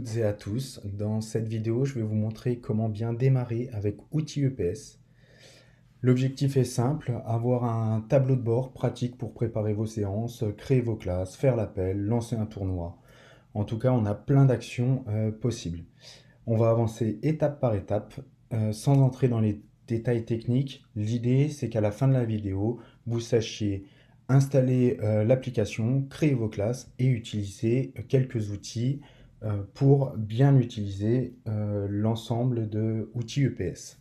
toutes et à tous. Dans cette vidéo, je vais vous montrer comment bien démarrer avec Outils EPS. L'objectif est simple, avoir un tableau de bord pratique pour préparer vos séances, créer vos classes, faire l'appel, lancer un tournoi. En tout cas, on a plein d'actions possibles. On va avancer étape par étape, sans entrer dans les détails techniques. L'idée, c'est qu'à la fin de la vidéo, vous sachiez installer l'application, créer vos classes et utiliser quelques outils pour bien utiliser l'ensemble de outils EPS.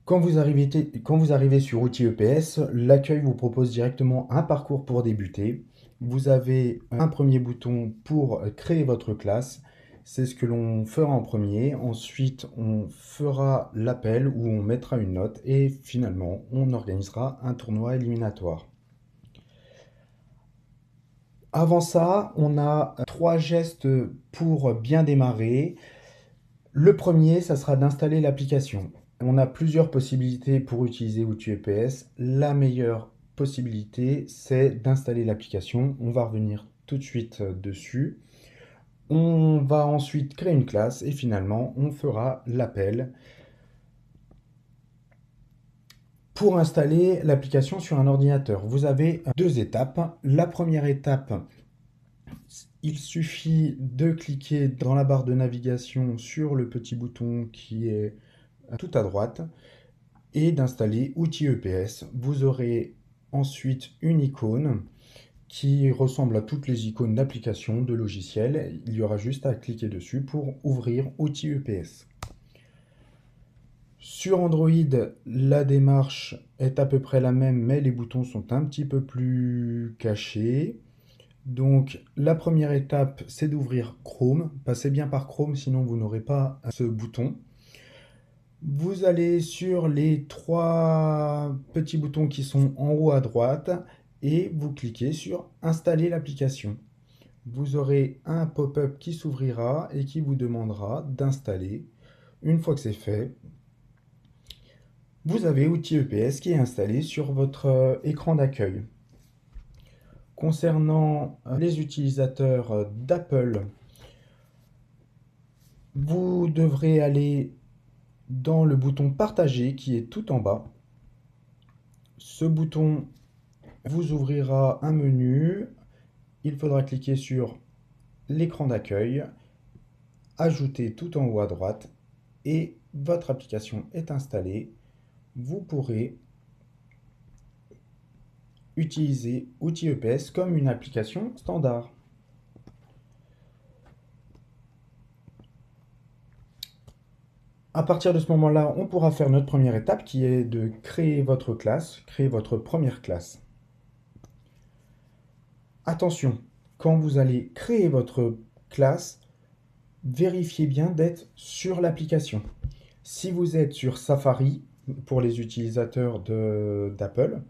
Quand vous arrivez sur Outils EPS, l'accueil vous propose directement un parcours pour débuter. Vous avez un premier bouton pour créer votre classe. C'est ce que l'on fera en premier. Ensuite, on fera l'appel où on mettra une note et finalement, on organisera un tournoi éliminatoire. Avant ça, on a 3 gestes pour bien démarrer. Le premier, ça sera d'installer l'application. On a plusieurs possibilités pour utiliser Outils EPS. La meilleure possibilité, c'est d'installer l'application. On va revenir tout de suite dessus. On va ensuite créer une classe et finalement, on fera l'appel pour installer l'application sur un ordinateur. Vous avez 2 étapes. La première étape, il suffit de cliquer dans la barre de navigation sur le petit bouton qui est tout à droite et d'installer Outils EPS. Vous aurez ensuite une icône qui ressemble à toutes les icônes d'application, de logiciels. Il y aura juste à cliquer dessus pour ouvrir Outils EPS. Sur Android, la démarche est à peu près la même, mais les boutons sont un petit peu plus cachés. Donc la première étape, c'est d'ouvrir Chrome. Passez bien par Chrome, sinon vous n'aurez pas ce bouton. Vous allez sur les 3 petits boutons qui sont en haut à droite et vous cliquez sur Installer l'application. Vous aurez un pop-up qui s'ouvrira et qui vous demandera d'installer. Une fois que c'est fait, vous avez Outils EPS qui est installé sur votre écran d'accueil. Concernant les utilisateurs d'Apple, vous devrez aller dans le bouton Partager qui est tout en bas. Ce bouton vous ouvrira un menu. Il faudra cliquer sur l'écran d'accueil, ajouter tout en haut à droite et votre application est installée. Vous pourrez utiliser Outils EPS comme une application standard. À partir de ce moment-là, on pourra faire notre première étape qui est de créer votre classe, créer votre première classe. Attention, quand vous allez créer votre classe, vérifiez bien d'être sur l'application. Si vous êtes sur Safari, pour les utilisateurs d'Apple,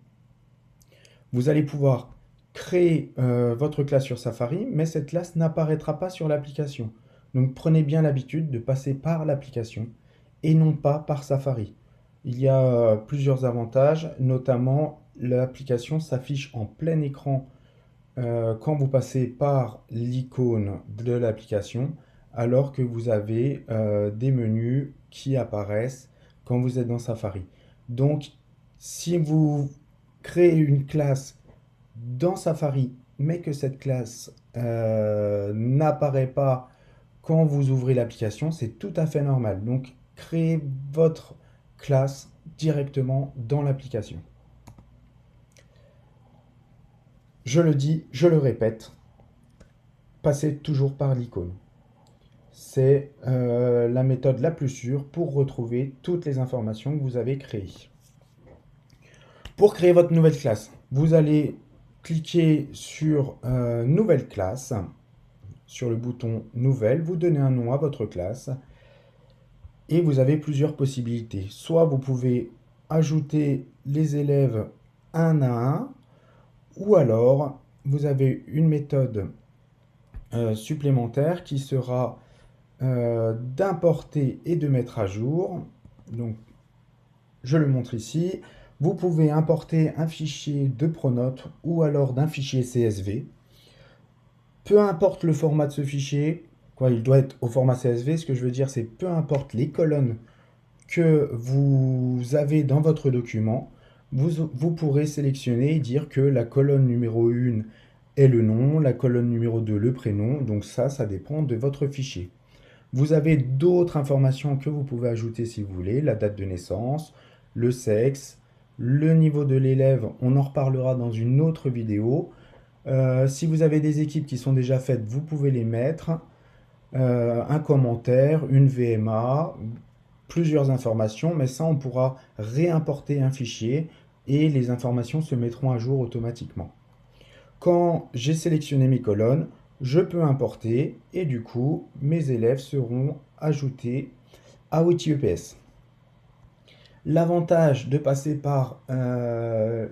vous allez pouvoir créer votre classe sur Safari, mais cette classe n'apparaîtra pas sur l'application. Donc prenez bien l'habitude de passer par l'application et non pas par Safari. Il y a plusieurs avantages, notamment l'application s'affiche en plein écran quand vous passez par l'icône de l'application, alors que vous avez des menus qui apparaissent quand vous êtes dans Safari. Donc, si vous créez une classe dans Safari, mais que cette classe n'apparaît pas quand vous ouvrez l'application, c'est tout à fait normal. Donc, créez votre classe directement dans l'application. Je le dis, je le répète, passez toujours par l'icône. C'est la méthode la plus sûre pour retrouver toutes les informations que vous avez créées. Pour créer votre nouvelle classe, vous allez cliquer sur Nouvelle classe, sur le bouton Nouvelle, vous donnez un nom à votre classe et vous avez plusieurs possibilités. Soit vous pouvez ajouter les élèves un à un, ou alors vous avez une méthode supplémentaire qui sera d'importer et de mettre à jour. Donc, je le montre ici. Vous pouvez importer un fichier de Pronote ou alors d'un fichier CSV. Peu importe le format de ce fichier, quoi, il doit être au format CSV. Ce que je veux dire, c'est peu importe les colonnes que vous avez dans votre document, vous pourrez sélectionner et dire que la colonne numéro 1 est le nom, la colonne numéro 2 le prénom. Donc ça dépend de votre fichier. Vous avez d'autres informations que vous pouvez ajouter si vous voulez, la date de naissance, le sexe, le niveau de l'élève, on en reparlera dans une autre vidéo. Si vous avez des équipes qui sont déjà faites, vous pouvez les mettre. Un commentaire, une VMA, plusieurs informations, mais ça on pourra réimporter un fichier et les informations se mettront à jour automatiquement. Quand j'ai sélectionné mes colonnes, je peux importer et du coup mes élèves seront ajoutés à Outils EPS. L'avantage de passer par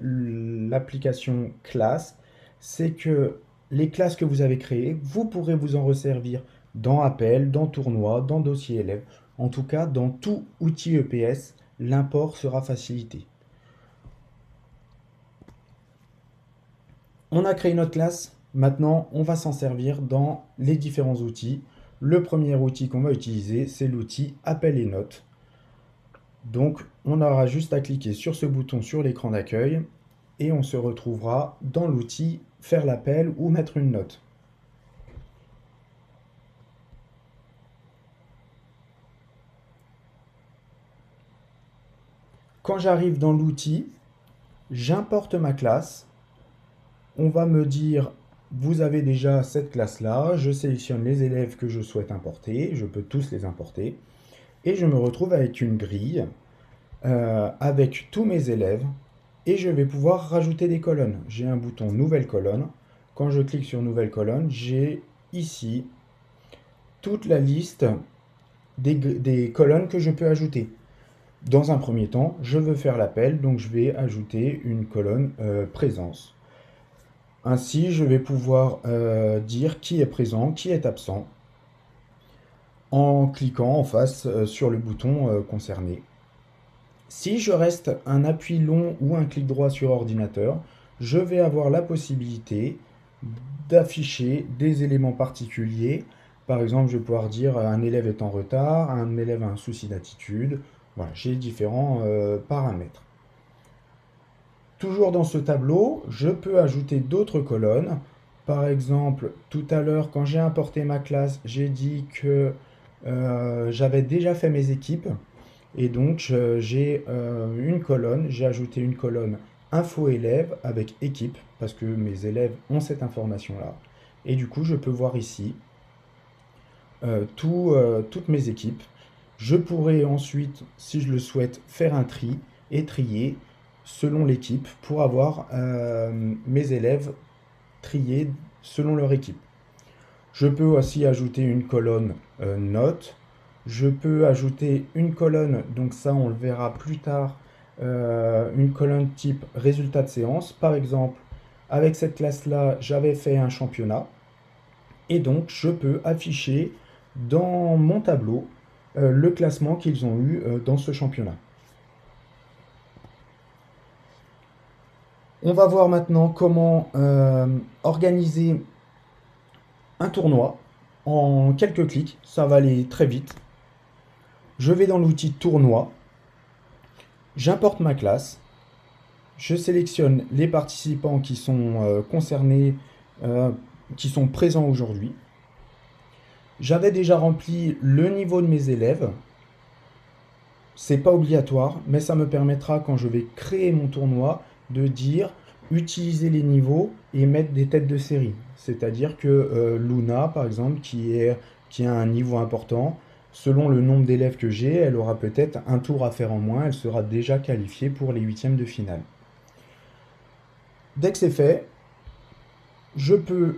l'application classe, c'est que les classes que vous avez créées, vous pourrez vous en resservir dans appel, dans tournoi, dans dossier élève. En tout cas, dans tout outil EPS, l'import sera facilité. On a créé notre classe, maintenant on va s'en servir dans les différents outils. Le premier outil qu'on va utiliser, c'est l'outil appel et notes. Donc on aura juste à cliquer sur ce bouton sur l'écran d'accueil et on se retrouvera dans l'outil faire l'appel ou mettre une note. Quand j'arrive dans l'outil, j'importe ma classe. On va me dire, vous avez déjà cette classe-là, je sélectionne les élèves que je souhaite importer, je peux tous les importer, et je me retrouve avec une grille avec tous mes élèves, et je vais pouvoir rajouter des colonnes. J'ai un bouton Nouvelle colonne. Quand je clique sur Nouvelle colonne, j'ai ici toute la liste des colonnes que je peux ajouter. Dans un premier temps, je veux faire l'appel, donc je vais ajouter une colonne présence. Ainsi, je vais pouvoir dire qui est présent, qui est absent, en cliquant en face sur le bouton concerné. Si je reste un appui long ou un clic droit sur ordinateur, je vais avoir la possibilité d'afficher des éléments particuliers. Par exemple, je vais pouvoir dire un élève est en retard, un élève a un souci d'attitude. Voilà, j'ai différents paramètres. Toujours dans ce tableau, je peux ajouter d'autres colonnes. Par exemple, tout à l'heure, quand j'ai importé ma classe, j'ai dit que j'avais déjà fait mes équipes. Et donc, j'ai une colonne, j'ai ajouté une colonne info élève avec équipe, parce que mes élèves ont cette information-là. Et du coup, je peux voir ici toutes mes équipes. Je pourrais ensuite, si je le souhaite, faire un tri et trier selon l'équipe pour avoir mes élèves triés selon leur équipe. Je peux aussi ajouter une colonne notes. Je peux ajouter une colonne, donc ça on le verra plus tard, une colonne type résultat de séance. Par exemple, avec cette classe-là, j'avais fait un championnat. Et donc, je peux afficher dans mon tableau le classement qu'ils ont eu dans ce championnat. On va voir maintenant comment organiser un tournoi en quelques clics. Ça va aller très vite. Je vais dans l'outil tournoi. J'importe ma classe. Je sélectionne les participants qui sont concernés, qui sont présents aujourd'hui. J'avais déjà rempli le niveau de mes élèves. C'est pas obligatoire, mais ça me permettra quand je vais créer mon tournoi de dire utiliser les niveaux et mettre des têtes de série. C'est-à-dire que Luna, par exemple, qui a un niveau important, selon le nombre d'élèves que j'ai, elle aura peut-être un tour à faire en moins, elle sera déjà qualifiée pour les huitièmes de finale. Dès que c'est fait, j'aurai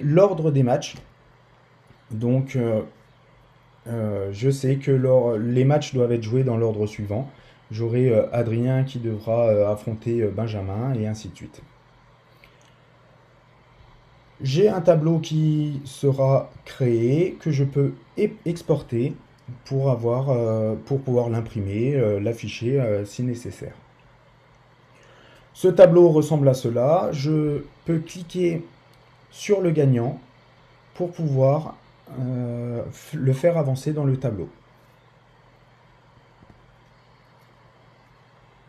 l'ordre des matchs. Donc, je sais que les matchs doivent être joués dans l'ordre suivant. J'aurai Adrien qui devra affronter Benjamin et ainsi de suite. J'ai un tableau qui sera créé, que je peux exporter pour pouvoir l'imprimer, l'afficher si nécessaire. Ce tableau ressemble à cela. Je peux cliquer sur le gagnant pour pouvoir le faire avancer dans le tableau.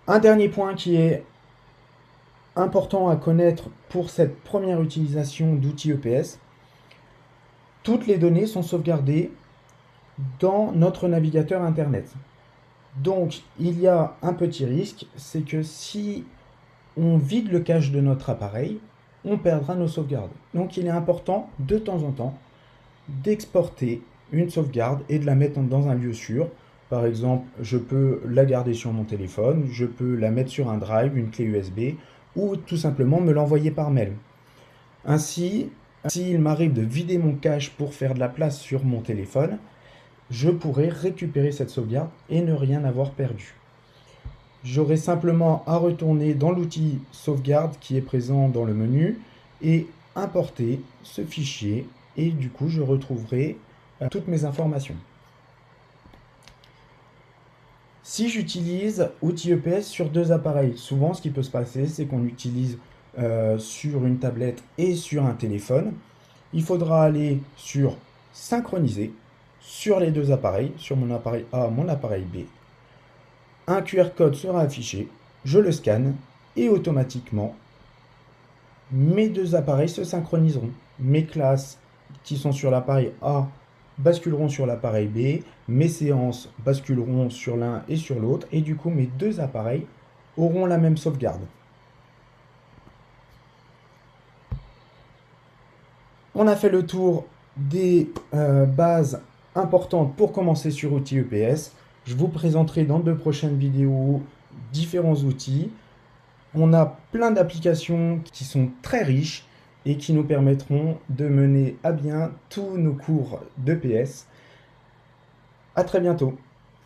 Un dernier point qui est important à connaître pour cette première utilisation d'outils EPS, toutes les données sont sauvegardées dans notre navigateur Internet. Donc, il y a un petit risque, c'est que si on vide le cache de notre appareil, on perdra nos sauvegardes. Donc, il est important, de temps en temps, d'exporter une sauvegarde et de la mettre dans un lieu sûr. Par exemple, je peux la garder sur mon téléphone, je peux la mettre sur un drive, une clé USB, ou tout simplement me l'envoyer par mail. Ainsi, s'il m'arrive de vider mon cache pour faire de la place sur mon téléphone, je pourrai récupérer cette sauvegarde et ne rien avoir perdu. J'aurai simplement à retourner dans l'outil sauvegarde qui est présent dans le menu et importer ce fichier, et du coup je retrouverai toutes mes informations. Si j'utilise outil EPS sur deux appareils, souvent ce qui peut se passer, c'est qu'on utilise sur une tablette et sur un téléphone. Il faudra aller sur synchroniser sur les deux appareils, sur mon appareil A, mon appareil B. Un QR code sera affiché, je le scanne et automatiquement mes deux appareils se synchroniseront. Mes classes qui sont sur l'appareil A basculeront sur l'appareil B, mes séances basculeront sur l'un et sur l'autre, et du coup mes deux appareils auront la même sauvegarde. On a fait le tour des bases importantes pour commencer sur outil EPS. Je vous présenterai dans de prochaines vidéos différents outils. On a plein d'applications qui sont très riches et qui nous permettront de mener à bien tous nos cours d'EPS. À très bientôt.